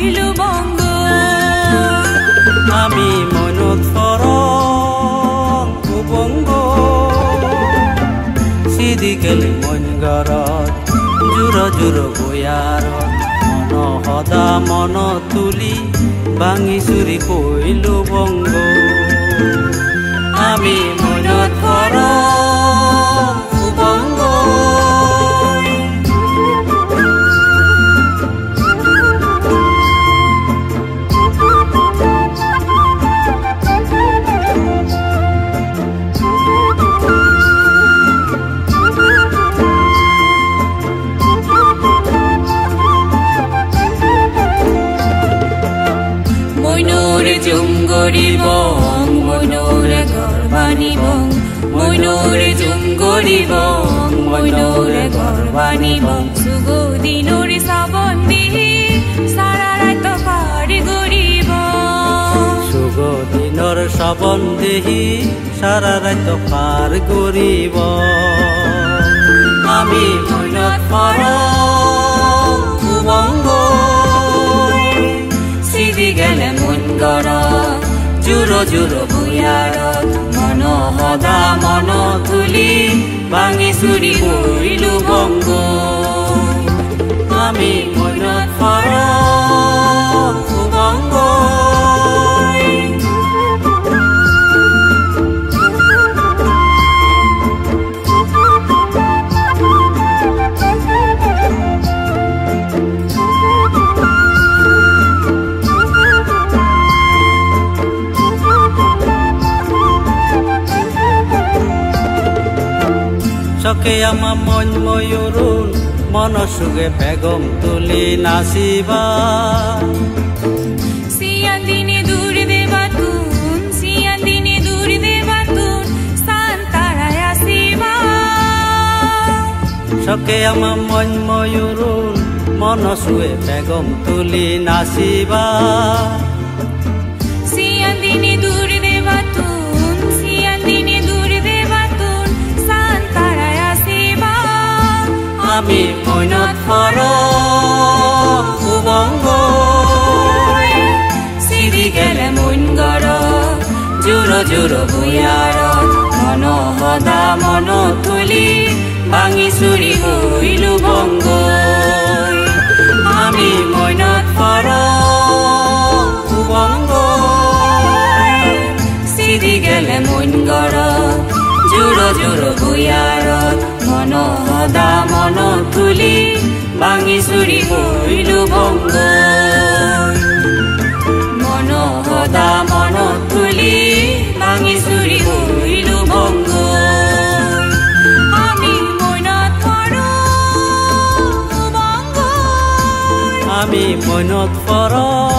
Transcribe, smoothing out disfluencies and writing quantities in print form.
কইলো বঙ্গ আমি মনত পৰং বঙ্গ সিদি গেলে মন গৰত জোৰ জোৰ বয়াৰত মন সদা মন তুলি ভাঙি চুৰি কইলো বঙ্গ আমি মনত পৰং বঙ্গ মইনুরে জুম গরিবং মইনুরে ঘর বানিবং মইনুরে জুম গরিবং মইনুরে ঘর বানিবং সুগদিনুরে সাবন দিহি সারা রাত পার গরিব সুগদিনৰ সাবন দিহি সাৰা ৰাত পাৰ গৰিব আমি মনত পৰং বঙ্গ সিদি গেলে মন গৰত জোৰ জোৰ বয়াৰত মন সদা মন তুলি ভাঙি চুৰি কইলো বঙ্গ আমি মনত পৰং বঙ্গ চকে আমার মন ময়ূরুন মন সুগে বেগম তুলি নাচিবা সিয়ান দিনে দূর দেবাতুন সিয়ান দিনে দূর দেবাতুন সান্তারায় আসিবা চকে আমার মন ময়ূরুন মন সুগে বেগম তুলি নাচিবা সিয়ান দিনে দূর দেবাতুন সিয়ান দিনে দূর দেবাতুন সান্তারায় আসিবা আমি মনত পৰং বঙ্গ সিদি গেলে মন গৰত জোৰ জোৰ বয়াৰত মন সদা মন তুলি ভাঙি চুৰি কইলো বঙ্গ আমি মনত পৰং বঙ্গ সিদি গেলে মন গৰত জোৰ জোৰ বয়াৰত মন সদা মন তুলি ভাঙি চুৰি কইলো বঙ্গ মন সদা মন তুলি ভাঙি চুৰি কইলো বঙ্গ আমি মনত পৰং বঙ্গ আমি মনত পৰং